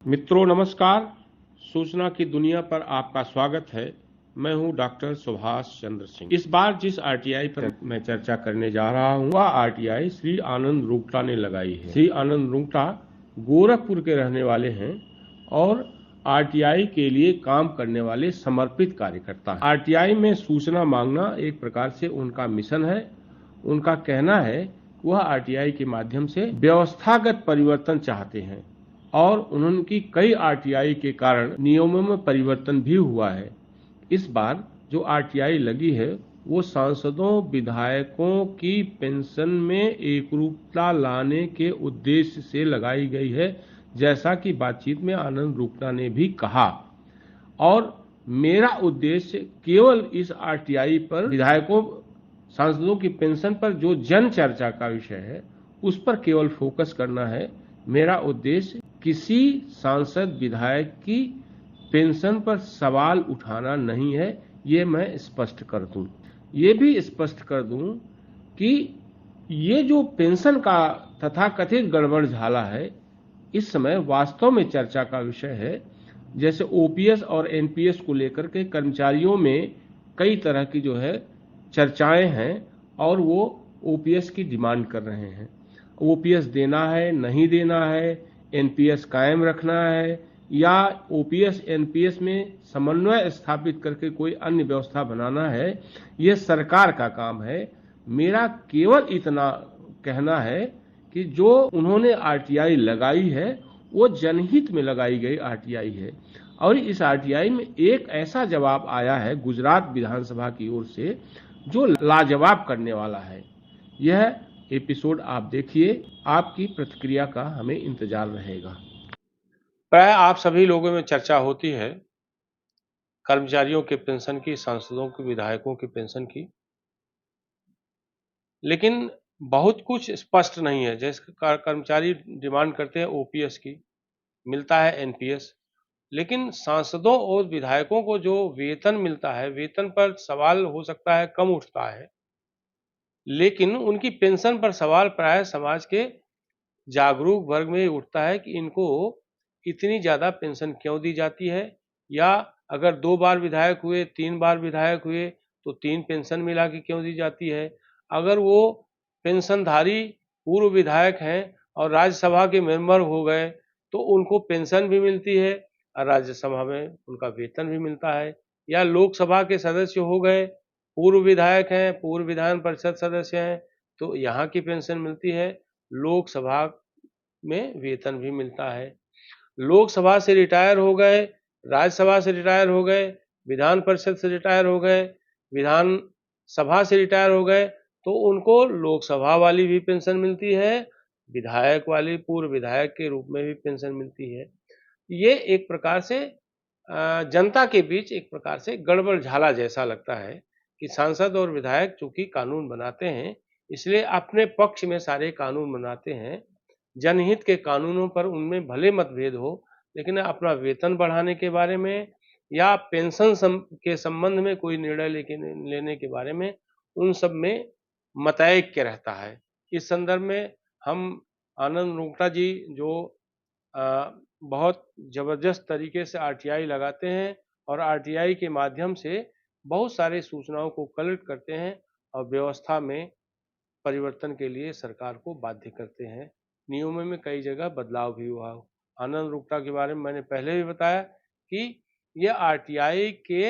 मित्रों नमस्कार। सूचना की दुनिया पर आपका स्वागत है। मैं हूं डॉक्टर सुभाष चंद्र सिंह। इस बार जिस आरटीआई पर मैं चर्चा करने जा रहा हूं वह आरटीआई श्री आनंद रुंगटा ने लगाई है। श्री आनंद रुंगटा गोरखपुर के रहने वाले हैं और आरटीआई के लिए काम करने वाले समर्पित कार्यकर्ता हैं। आरटीआई में सूचना मांगना एक प्रकार से उनका मिशन है। उनका कहना है वह आरटीआई के माध्यम से व्यवस्थागत परिवर्तन चाहते हैं और उनकी कई आरटीआई के कारण नियमों में परिवर्तन भी हुआ है। इस बार जो आरटीआई लगी है वो सांसदों विधायकों की पेंशन में एकरूपता लाने के उद्देश्य से लगाई गई है, जैसा कि बातचीत में आनंद रुंगटा ने भी कहा। और मेरा उद्देश्य केवल इस आरटीआई पर विधायकों सांसदों की पेंशन पर जो जन चर्चा का विषय है उस पर केवल फोकस करना है। मेरा उद्देश्य किसी सांसद विधायक की पेंशन पर सवाल उठाना नहीं है, ये मैं स्पष्ट कर दूं। ये भी स्पष्ट कर दूं कि ये जो पेंशन का तथाकथित गड़बड़ झाला है इस समय वास्तव में चर्चा का विषय है। जैसे ओपीएस और एनपीएस को लेकर के कर्मचारियों में कई तरह की जो है चर्चाएं हैं और वो ओपीएस की डिमांड कर रहे हैं। ओपीएस देना है, नहीं देना है, एनपीएस कायम रखना है या ओपीएस एनपीएस में समन्वय स्थापित करके कोई अन्य व्यवस्था बनाना है, ये सरकार का काम है। मेरा केवल इतना कहना है कि जो उन्होंने आरटीआई लगाई है वो जनहित में लगाई गई आरटीआई है और इस आरटीआई में एक ऐसा जवाब आया है गुजरात विधानसभा की ओर से जो लाजवाब करने वाला है। यह एपिसोड आप देखिए, आपकी प्रतिक्रिया का हमें इंतजार रहेगा। प्राय आप सभी लोगों में चर्चा होती है कर्मचारियों के पेंशन की, सांसदों की, विधायकों की पेंशन की, लेकिन बहुत कुछ स्पष्ट नहीं है। जैसे कर्मचारी डिमांड करते हैं ओपीएस की, मिलता है एनपीएस, लेकिन सांसदों और विधायकों को जो वेतन मिलता है, वेतन पर सवाल हो सकता है कम उठता है, लेकिन उनकी पेंशन पर सवाल प्राय समाज के जागरूक वर्ग में उठता है कि इनको इतनी ज़्यादा पेंशन क्यों दी जाती है, या अगर 2 बार विधायक हुए, 3 बार विधायक हुए तो 3 पेंशन मिला के क्यों दी जाती है। अगर वो पेंशनधारी पूर्व विधायक हैं और राज्यसभा के मेंबर हो गए तो उनको पेंशन भी मिलती है और राज्यसभा में उनका वेतन भी मिलता है, या लोकसभा के सदस्य हो गए, पूर्व विधायक हैं, पूर्व विधान परिषद सदस्य हैं तो यहाँ की पेंशन मिलती है, लोकसभा में वेतन भी मिलता है। लोकसभा से रिटायर हो गए, राज्यसभा से रिटायर हो गए, विधान परिषद से रिटायर हो गए, विधान सभा से रिटायर हो गए तो उनको लोकसभा वाली भी पेंशन मिलती है, विधायक वाली पूर्व विधायक के रूप में भी पेंशन मिलती है। ये एक प्रकार से जनता के बीच एक प्रकार से गड़बड़ झाला जैसा लगता है कि सांसद और विधायक चूंकि कानून बनाते हैं इसलिए अपने पक्ष में सारे कानून बनाते हैं, जनहित के कानूनों पर उनमें भले मतभेद हो लेकिन अपना वेतन बढ़ाने के बारे में या पेंशन के संबंध में कोई निर्णय लेने के बारे में उन सब में मतैक्य रहता है। इस संदर्भ में हम आनंद रुंगटा जी जो बहुत ज़बरदस्त तरीके से आरटीआई लगाते हैं और आरटीआई के माध्यम से बहुत सारे सूचनाओं को कलेक्ट करते हैं और व्यवस्था में परिवर्तन के लिए सरकार को बाध्य करते हैं। नियमों में कई जगह बदलाव भी हुआ। आनंद रुंगटा के बारे में मैंने पहले भी बताया कि ये आरटीआई के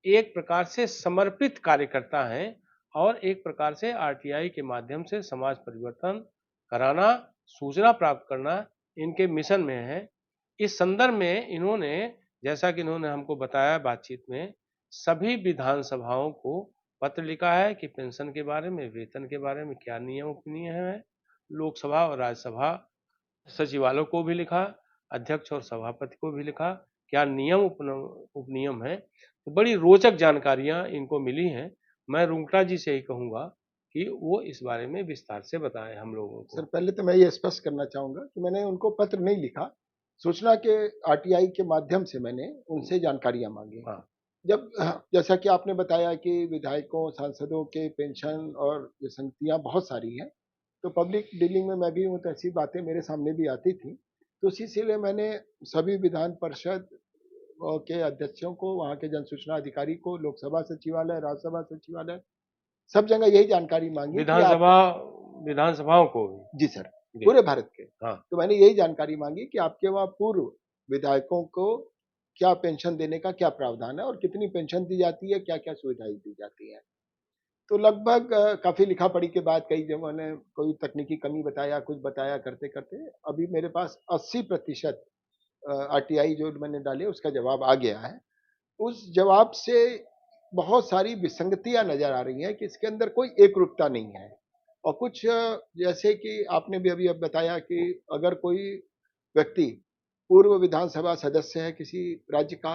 एक प्रकार से समर्पित कार्यकर्ता हैं और एक प्रकार से आरटीआई के माध्यम से समाज परिवर्तन कराना, सूचना प्राप्त करना इनके मिशन में है। इस संदर्भ में इन्होंने, जैसा कि इन्होंने हमको बताया बातचीत में, सभी विधानसभाओं को पत्र लिखा है कि पेंशन के बारे में, वेतन के बारे में क्या नियम उपनियम है। लोकसभा और राज्यसभा सचिवालय को भी लिखा, अध्यक्ष और सभापति को भी लिखा, क्या नियम उपनियम है। तो बड़ी रोचक जानकारियां इनको मिली हैं। मैं रुंगटा जी से ही कहूँगा कि वो इस बारे में विस्तार से बताएं हम लोगों को। सर, पहले तो मैं ये स्पष्ट करना चाहूँगा कि मैंने उनको पत्र नहीं लिखा। सूचना के आरटीआई के माध्यम से मैंने उनसे जानकारियाँ माँगी। हाँ, जब जैसा कि आपने बताया कि विधायकों, सांसदों के पेंशन और विसंगतियाँ बहुत सारी हैं, तो पब्लिक डीलिंग में मैं भी हूँ तो ऐसी बातें मेरे सामने भी आती थी। तो इसी इसीलिए मैंने सभी विधान परिषद के अध्यक्षों को, वहाँ के जन सूचना अधिकारी को, लोकसभा सचिवालय, राज्यसभा सचिवालय, सब जगह यही जानकारी मांगी कि आप विधानसभा विधानसभाओं को भी। जी सर, जी। पूरे भारत के। हाँ। तो मैंने यही जानकारी मांगी कि आपके वहाँ पूर्व विधायकों को क्या पेंशन देने का क्या प्रावधान है और कितनी पेंशन दी जाती है, क्या-क्या सुविधाएं दी जाती हैं। तो लगभग काफ़ी लिखा-पढ़ी के बाद कई जगहों ने कोई तकनीकी कमी बताया, कुछ बताया, करते-करते अभी मेरे पास 80% आरटीआई जो मैंने डाले उसका जवाब आ गया है। उस जवाब से बहुत सारी विसंगतियाँ नज़र आ रही हैं कि इसके अंदर कोई एकरूपता नहीं है। और कुछ जैसे कि आपने भी अभी अब बताया कि अगर कोई व्यक्ति पूर्व विधानसभा सदस्य है किसी राज्य का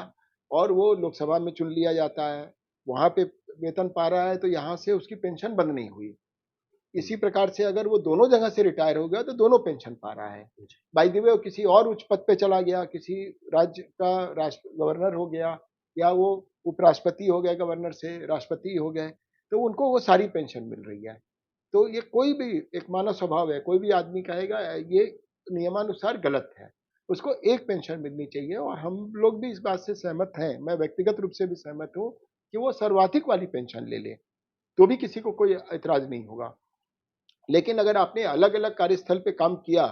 और वो लोकसभा में चुन लिया जाता है, वहाँ पे वेतन पा रहा है तो यहाँ से उसकी पेंशन बंद नहीं हुई। इसी प्रकार से अगर वो दोनों जगह से रिटायर हो गया तो दोनों पेंशन पा रहा है। बाय द वे वो किसी और उच्च पद पे चला गया, किसी राज्य का राष्ट्र गवर्नर हो गया या वो उपराष्ट्रपति हो गए, गवर्नर से राष्ट्रपति हो गए, तो उनको वो सारी पेंशन मिल रही है। तो ये कोई भी एक मानव स्वभाव है, कोई भी आदमी कहेगा ये नियमानुसार गलत है। उसको एक पेंशन मिलनी चाहिए और हम लोग भी इस बात से सहमत हैं, मैं व्यक्तिगत रूप से भी सहमत हूँ कि वो सर्वाधिक वाली पेंशन ले ले, तो भी किसी को कोई ऐतराज़ नहीं होगा। लेकिन अगर आपने अलग-अलग कार्यस्थल पे काम किया,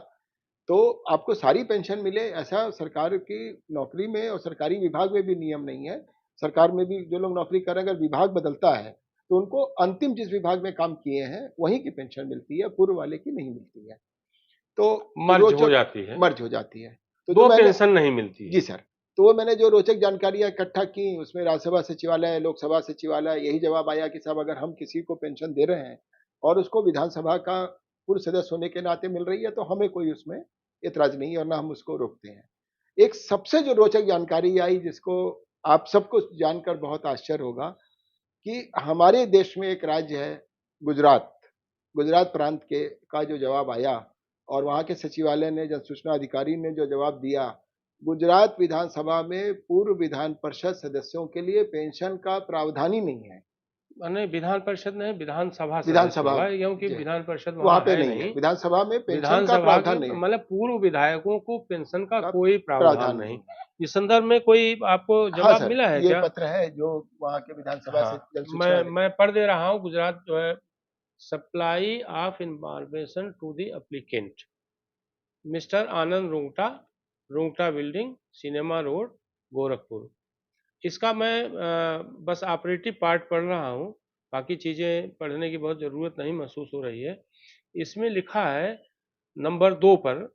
तो आपको सारी पेंशन मिले ऐसा सरकार की नौकरी में और सरकारी विभाग में भी नियम नहीं है। सरकार में भी जो लोग नौकरी कर रहे हैं अगर विभाग बदलता है, तो उनको अंतिम जिस विभाग में काम किए हैं, वहीं की पेंशन मिलती है, पूर्व वाले की नहीं मिलती है। तो मर्ज हो रोचक जाती है। मर्ज हो जाती है। तो जो दो मैंने पेंशन नहीं मिलती जी है। सर, तो वो मैंने जो रोचक जानकारियाँ इकट्ठा की, उसमें राज्यसभा सचिवालय, लोकसभा सचिवालय, यही जवाब आया कि साहब अगर हम किसी को पेंशन दे रहे हैं और उसको विधानसभा का पूर्व सदस्य होने के नाते मिल रही है, तो हमें कोई उसमें ऐतराज़ नहीं है और ना हम उसको रोकते हैं। एक सबसे जो रोचक जानकारी आई जिसको आप सबको जानकर बहुत आश्चर्य होगा कि हमारे देश में एक राज्य है गुजरात, गुजरात प्रांत के का जो जवाब आया और वहाँ के सचिवालय ने, जन सूचना अधिकारी ने जो जवाब दिया, गुजरात विधानसभा में पूर्व विधान परिषद सदस्यों के लिए पेंशन का प्रावधान ही नहीं है। माने विधान परिषद नहीं, विधानसभा सदस्य विधानसभा होगा क्योंकि जी, विधान परिषद वहाँ वहाँ पे है नहीं है। नहीं। विधानसभा में पेंशन का विधानसभा के प्रावधान नहीं है, मतलब पूर्व विधायकों को पेंशन का का कोई प्रावधान प्रावधान नहीं। नहीं है। इस संदर्भ में कोई आपको हाँ जवाब सर, मिला है ये क्या? पत्र है जो वहाँ के विधानसभा से हाँ, जन सूचना मैं पढ़ दे रहा हूँ। गुजरात जो है, supply of information to the applicant mister Anand Rungta, Rungta building, cinema road, Gorakhpur. इसका मैं बस ऑपरेटिव पार्ट पढ़ रहा हूँ, बाकी चीज़ें पढ़ने की बहुत ज़रूरत नहीं महसूस हो रही है। इसमें लिखा है नंबर 2 पर,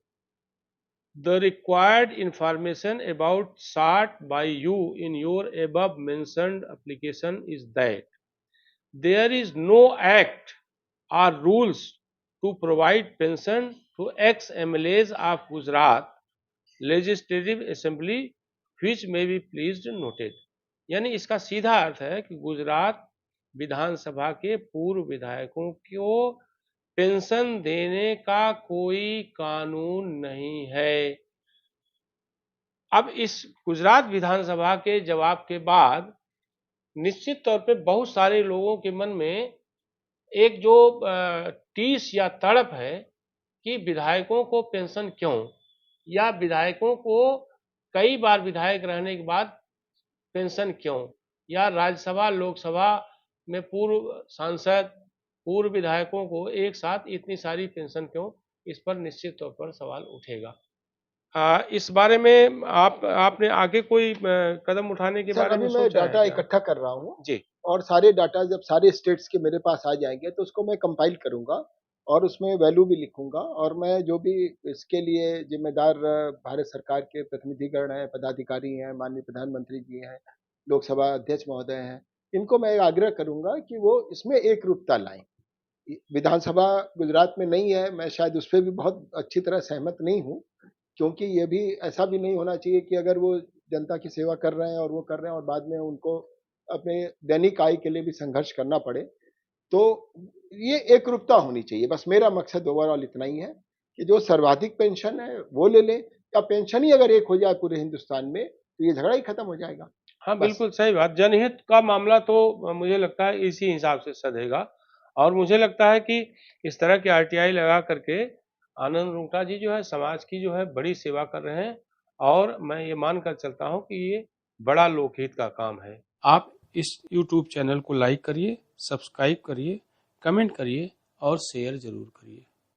the required information about sought by you in your above mentioned application is that there is no act or rules to provide pension to ex-MLAs of Gujarat Legislative Assembly which may be pleased noted। यानी इसका सीधा अर्थ है कि गुजरात विधानसभा के पूर्व विधायकों को pension देने का कोई कानून नहीं है। अब इस गुजरात विधानसभा के जवाब के बाद निश्चित तौर पे बहुत सारे लोगों के मन में एक जो टीस या तड़प है कि विधायकों को पेंशन क्यों, या विधायकों को कई बार विधायक रहने के बाद पेंशन क्यों, या राज्यसभा लोकसभा में पूर्व सांसद पूर्व विधायकों को एक साथ इतनी सारी पेंशन क्यों, इस पर निश्चित तौर पर सवाल उठेगा। इस बारे में आपने आगे कोई कदम उठाने के सर बारे अभी में मैं सोचा है डाटा क्या? इकट्ठा कर रहा हूँ जी। और सारे डाटा जब सारे स्टेट्स के मेरे पास आ जाएंगे तो उसको मैं कंपाइल करूंगा और उसमें वैल्यू भी लिखूंगा और मैं जो भी इसके लिए जिम्मेदार भारत सरकार के प्रतिनिधिगण हैं, पदाधिकारी हैं, माननीय प्रधानमंत्री जी हैं, लोकसभा अध्यक्ष महोदय हैं, इनको मैं आग्रह करूंगा कि वो इसमें एक रूपता लाएं। विधानसभा गुजरात में नहीं है, मैं शायद उस पर भी बहुत अच्छी तरह सहमत नहीं हूँ, क्योंकि ये भी ऐसा भी नहीं होना चाहिए कि अगर वो जनता की सेवा कर रहे हैं और वो कर रहे हैं और बाद में उनको अपने दैनिक आय के लिए भी संघर्ष करना पड़े। तो ये एकरूपता होनी चाहिए, बस मेरा मकसद ओवरऑल इतना ही है कि जो सर्वाधिक पेंशन है वो ले लें, या पेंशन ही अगर एक हो जाए पूरे हिंदुस्तान में तो ये झगड़ा ही खत्म हो जाएगा। हाँ, बस बिल्कुल सही बात। जनहित का मामला तो मुझे लगता है इसी हिसाब से सधेगा, और मुझे लगता है कि इस तरह की आरटीआई लगा करके आनंद रुंगटा जी जो है समाज की जो है बड़ी सेवा कर रहे हैं और मैं ये मानकर चलता हूँ कि ये बड़ा लोकहित का काम है। आप इस YouTube चैनल को लाइक करिए, सब्सक्राइब करिए, कमेंट करिए और शेयर जरूर करिए।